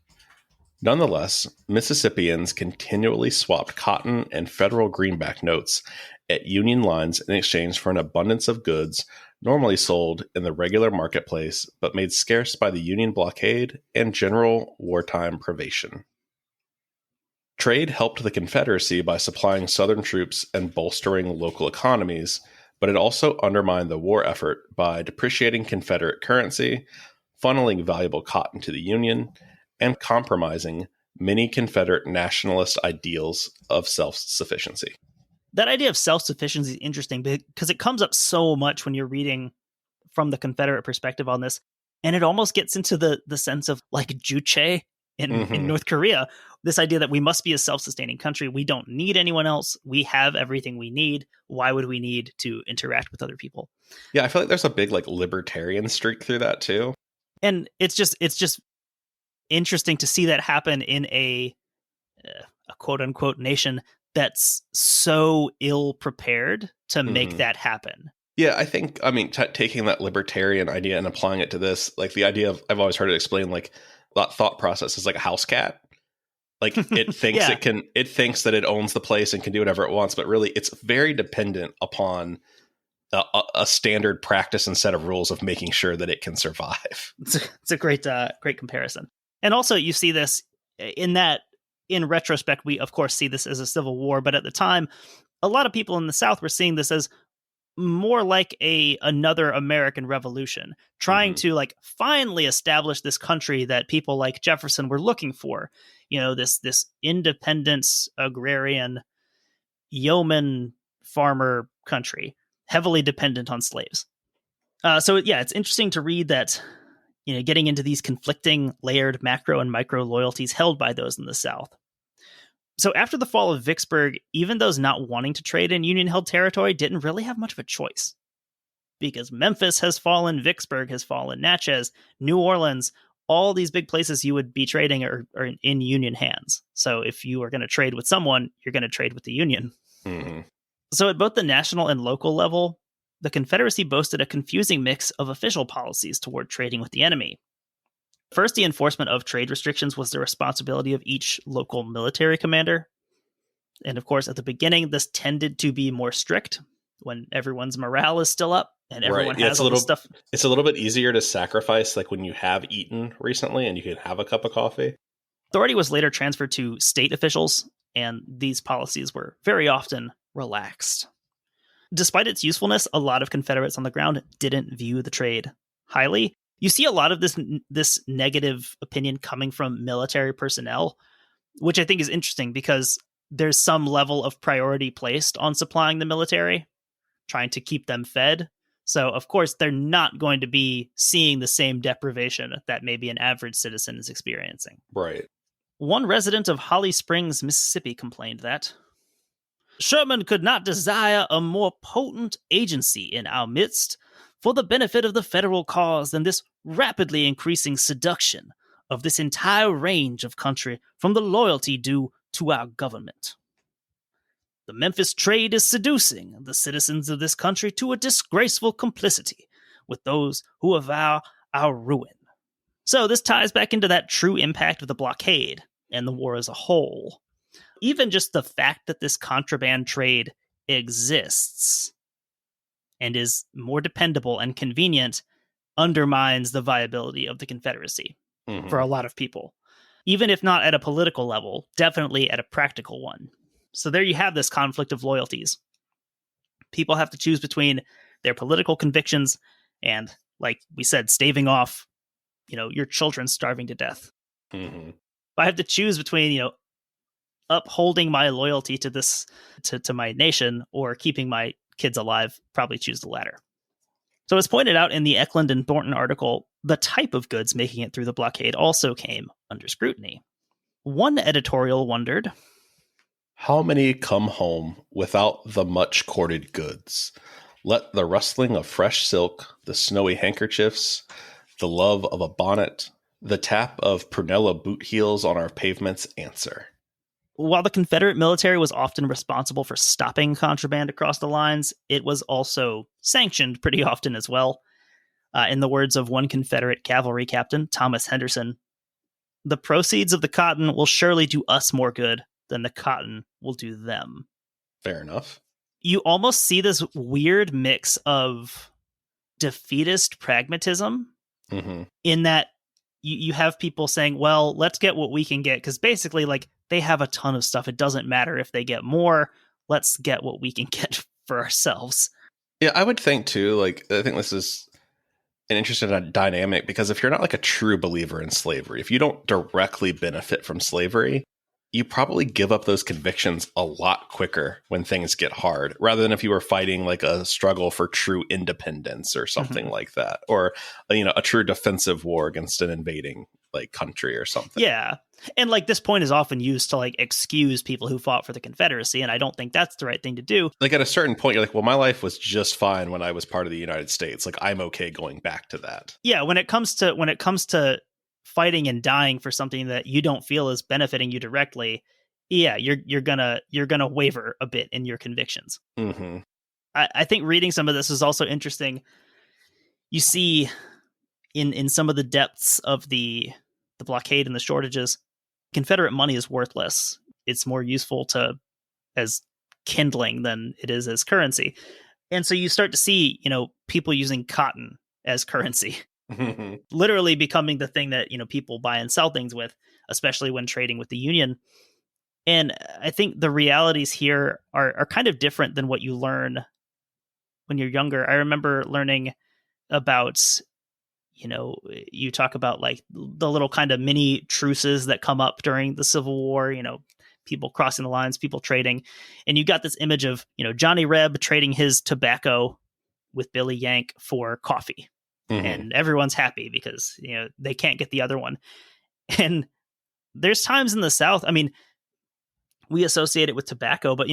Nonetheless, Mississippians continually swapped cotton and federal greenback notes at Union lines in exchange for an abundance of goods normally sold in the regular marketplace but made scarce by the Union blockade and general wartime privation. Trade helped the Confederacy by supplying Southern troops and bolstering local economies, but it also undermined the war effort by depreciating Confederate currency, funneling valuable cotton to the Union, and compromising many Confederate nationalist ideals of self-sufficiency. That idea of self-sufficiency is interesting because it comes up so much when you're reading from the Confederate perspective on this, and it almost gets into the sense of like Juche in North Korea, this idea that we must be a self-sustaining country. We don't need anyone else. We have everything we need. Why would we need to interact with other people? Yeah, I feel like there's a big like libertarian streak through that too. And it's just interesting to see that happen in a quote unquote nation that's so ill prepared to make that happen. Yeah, I think, taking that libertarian idea and applying it to this, like the idea of, I've always heard it explained, like that thought process is like a house cat. Like it thinks it thinks that it owns the place and can do whatever it wants, but really it's very dependent upon a standard practice and set of rules of making sure that it can survive. It's a great comparison. And also you see this in retrospect, we of course see this as a civil war, but at the time, a lot of people in the South were seeing this as more like another American Revolution, trying to like finally establish this country that people like Jefferson were looking for. You know, this independence, agrarian, yeoman farmer country, heavily dependent on slaves. So it's interesting to read that, you know, getting into these conflicting layered macro and micro loyalties held by those in the South. So after the fall of Vicksburg, even those not wanting to trade in Union-held territory didn't really have much of a choice. Because Memphis has fallen, Vicksburg has fallen, Natchez, New Orleans, all these big places you would be trading are in Union hands. So if you are going to trade with someone, you're going to trade with the Union. Mm-hmm. So at both the national and local level, the Confederacy boasted a confusing mix of official policies toward trading with the enemy. First, the enforcement of trade restrictions was the responsibility of each local military commander. And of course, at the beginning, this tended to be more strict when everyone's morale is still up and everyone has all this stuff. It's a little bit easier to sacrifice, like when you have eaten recently and you can have a cup of coffee. Authority was later transferred to state officials, and these policies were very often relaxed. Despite its usefulness, a lot of Confederates on the ground didn't view the trade highly. You see a lot of this negative opinion coming from military personnel, which I think is interesting because there's some level of priority placed on supplying the military, trying to keep them fed. So, of course, they're not going to be seeing the same deprivation that maybe an average citizen is experiencing. Right. One resident of Holly Springs, Mississippi, complained that Sherman could not desire a more potent agency in our midst for the benefit of the federal cause than this rapidly increasing seduction of this entire range of country from the loyalty due to our government. The Memphis trade is seducing the citizens of this country to a disgraceful complicity with those who avow our ruin. So this ties back into that true impact of the blockade and the war as a whole. Even just the fact that this contraband trade exists and is more dependable and convenient undermines the viability of the Confederacy for a lot of people. Even if not at a political level, definitely at a practical one. So there you have this conflict of loyalties. People have to choose between their political convictions and, like we said, staving off, your children starving to death. Mm-hmm. If I have to choose between, upholding my loyalty to this, to my nation, or keeping my kids alive, probably choose the latter. So as pointed out in the Eklund and Thornton article, the type of goods making it through the blockade also came under scrutiny. One editorial wondered, how many come home without the much courted goods? Let the rustling of fresh silk, the snowy handkerchiefs, the love of a bonnet, the tap of prunella boot heels on our pavements answer. While the Confederate military was often responsible for stopping contraband across the lines, it was also sanctioned pretty often as well. In the words of one Confederate cavalry captain, Thomas Henderson, the proceeds of the cotton will surely do us more good than the cotton will do them. Fair enough. You almost see this weird mix of defeatist pragmatism in that you have people saying, well, let's get what we can get, because basically, they have a ton of stuff. It doesn't matter if they get more. Let's get what we can get for ourselves. Yeah, I would think too, I think this is an interesting dynamic, because if you're not a true believer in slavery, if you don't directly benefit from slavery, you probably give up those convictions a lot quicker when things get hard, rather than if you were fighting a struggle for true independence or something like that, or a true defensive war against an invading country or something. Yeah. And this point is often used to excuse people who fought for the Confederacy, and I don't think that's the right thing to do. At a certain point, you're well, my life was just fine when I was part of the United States. I'm okay going back to that. Yeah, when it comes to fighting and dying for something that you don't feel is benefiting you directly, yeah, you're gonna waver a bit in your convictions. Mm-hmm. I think reading some of this is also interesting. You see in some of the depths of the blockade and the shortages, Confederate money is worthless. It's more useful as kindling than it is as currency. And so you start to see, people using cotton as currency. Literally becoming the thing that people buy and sell things with, especially when trading with the Union. And I think the realities here are kind of different than what you learn when you're younger. I remember learning about, you talk about the little kind of mini truces that come up during the Civil War, people crossing the lines, people trading, and you got this image of Johnny Reb trading his tobacco with Billy Yank for coffee. And everyone's happy because, they can't get the other one. And there's times in the South, we associate it with tobacco, but,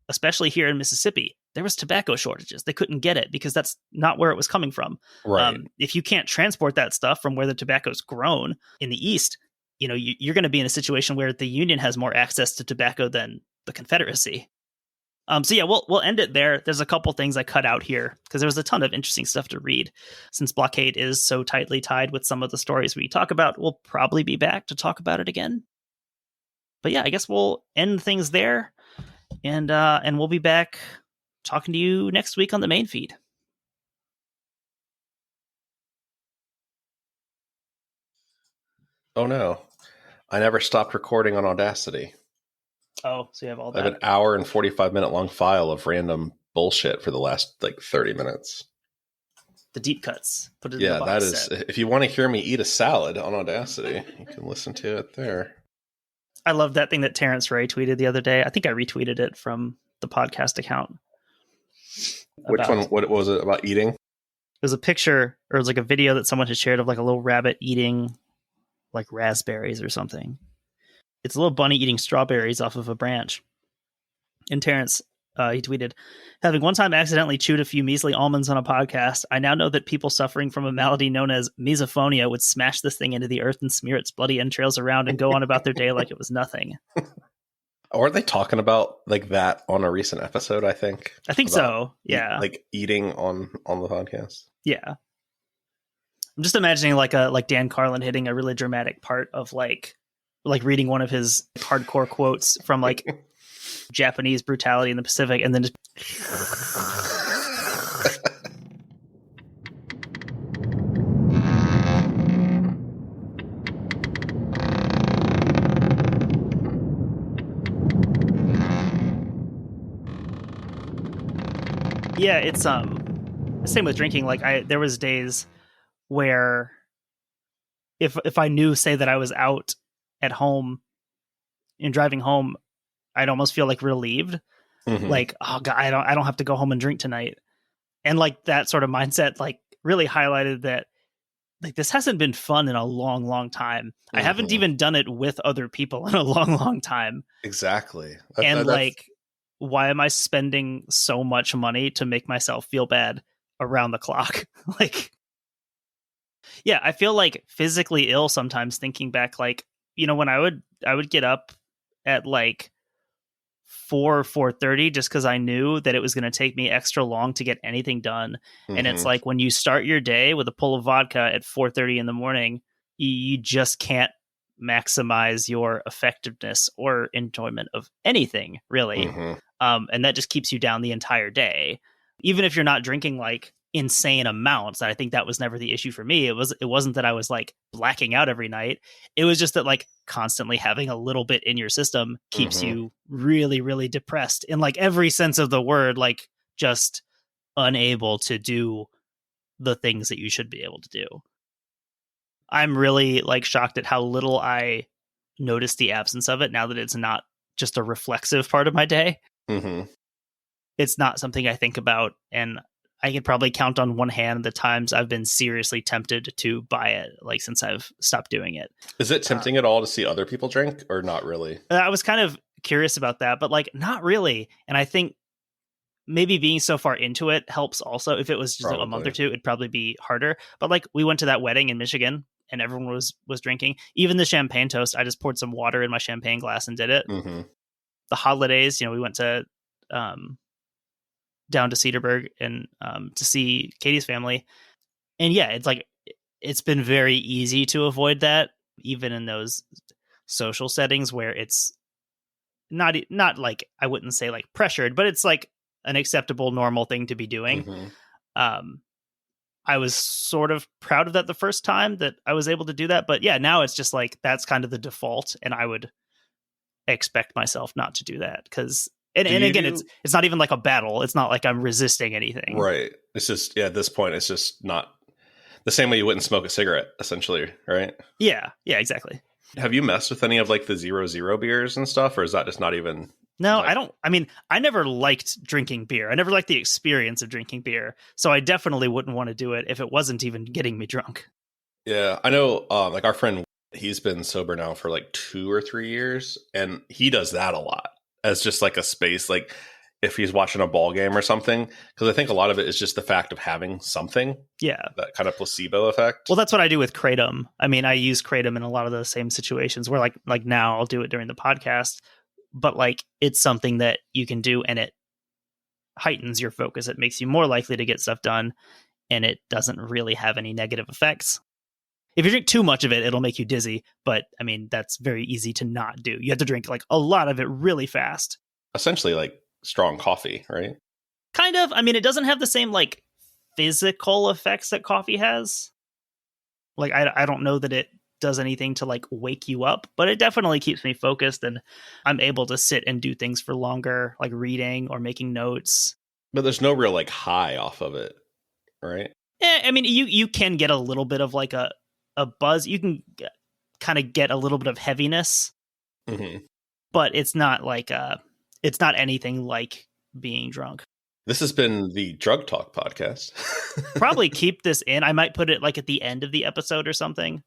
especially here in Mississippi, there was tobacco shortages. They couldn't get it because that's not where it was coming from. Right. If you can't transport that stuff from where the tobacco's grown in the East, you're going to be in a situation where the Union has more access to tobacco than the Confederacy. So yeah, we'll end it there. There's a couple things I cut out here because there was a ton of interesting stuff to read. Since Blockade is so tightly tied with some of the stories we talk about, we'll probably be back to talk about it again. But yeah, I guess we'll end things there, and we'll be back talking to you next week on the main feed. Oh no, I never stopped recording on Audacity. Oh, so you have all that. I have an hour and 45-minute long file of random bullshit for the last 30 minutes. The deep cuts. Put it in the box that is. set. If you want to hear me eat a salad on Audacity, you can listen to it there. I love that thing that Terrence Ray tweeted the other day. I think I retweeted it from the podcast account. Which one? What was it about eating? It was a picture, or it was a video that someone had shared of a little rabbit eating raspberries or something. It's a little bunny eating strawberries off of a branch. And Terrence He tweeted, having one time accidentally chewed a few measly almonds on a podcast, I now know that people suffering from a malady known as misophonia would smash this thing into the earth and smear its bloody entrails around and go on about their day like it was nothing. Weren't they talking about like that on a recent episode, I think? I think so, yeah. Like eating on the podcast. Yeah. I'm just imagining like Dan Carlin hitting a really dramatic part of like reading one of his hardcore quotes from like Japanese brutality in the Pacific, and then just yeah, it's same with drinking. Like there was days where if I knew, say, that I was out at home and driving home, I'd almost feel like relieved. Mm-hmm. Like, oh God, I don't have to go home and drink tonight. And like that sort of mindset, like really highlighted that like this hasn't been fun in a long, long time. Mm-hmm. I haven't even done it with other people in a long, long time. Exactly. And like, why am I spending so much money to make myself feel bad around the clock? Like, yeah, I feel like physically ill sometimes thinking back, like, you know, when I would get up at like 4:30 just because I knew that it was going to take me extra long to get anything done. Mm-hmm. And it's like when you start your day with a pull of vodka at 4:30 in the morning, you just can't maximize your effectiveness or enjoyment of anything, really. Mm-hmm. And that just keeps you down the entire day. Even if you're not drinking like insane amounts, and I think that was never the issue for me. It wasn't that I was like blacking out every night. It was just that like constantly having a little bit in your system keeps mm-hmm. you really, really depressed in like every sense of the word, like just unable to do the things that you should be able to do. I'm really like shocked at how little I notice the absence of it now that it's not just a reflexive part of my day. Mm-hmm. It's not something I think about, and I could probably count on one hand the times I've been seriously tempted to buy it, like since I've stopped doing it. Is it tempting at all to see other people drink, or not really? I was kind of curious about that, but like not really. And I think maybe being so far into it helps also. If it was just like a month or two, it'd probably be harder. But like we went to that wedding in Michigan and everyone was drinking. Even the champagne toast, I just poured some water in my champagne glass and did it. Mm-hmm. The holidays, you know, we went to down to Cedarburg and to see Katie's family. And yeah, it's like, it's been very easy to avoid that, even in those social settings where it's not like, I wouldn't say like pressured, but it's like an acceptable, normal thing to be doing. Mm-hmm. I was sort of proud of that the first time that I was able to do that. But yeah, now it's just like, that's kind of the default. And I would expect myself not to do that because And again, it's not even like a battle. It's not like I'm resisting anything. Right. It's just, yeah, at this point, it's just not the same way you wouldn't smoke a cigarette, essentially, right? Yeah. Yeah, exactly. Have you messed with any of like the 0.0 beers and stuff, or is that just not even? No, like... I don't. I mean, I never liked drinking beer. I never liked the experience of drinking beer. So I definitely wouldn't want to do it if it wasn't even getting me drunk. Yeah, I know like our friend, he's been sober now for like 2 or 3 years, and he does that a lot. As just like a space, like if he's watching a ball game or something, because I think a lot of it is just the fact of having something. Yeah. That kind of placebo effect. Well, that's what I do with Kratom. I mean, I use Kratom in a lot of the same situations where like now I'll do it during the podcast, but like it's something that you can do and it heightens your focus. It makes you more likely to get stuff done, and it doesn't really have any negative effects. If you drink too much of it, it'll make you dizzy. But I mean, that's very easy to not do. You have to drink like a lot of it really fast. Essentially like strong coffee, right? Kind of. I mean, it doesn't have the same like physical effects that coffee has. Like, I don't know that it does anything to like wake you up, but it definitely keeps me focused and I'm able to sit and do things for longer, like reading or making notes. But there's no real like high off of it, right? Yeah, I mean, you can get a little bit of like a buzz. You can kind of get a little bit of heaviness, mm-hmm. but it's not like it's not anything like being drunk. This has been the Drug Talk podcast. Probably keep this in. I might put it like at the end of the episode or something.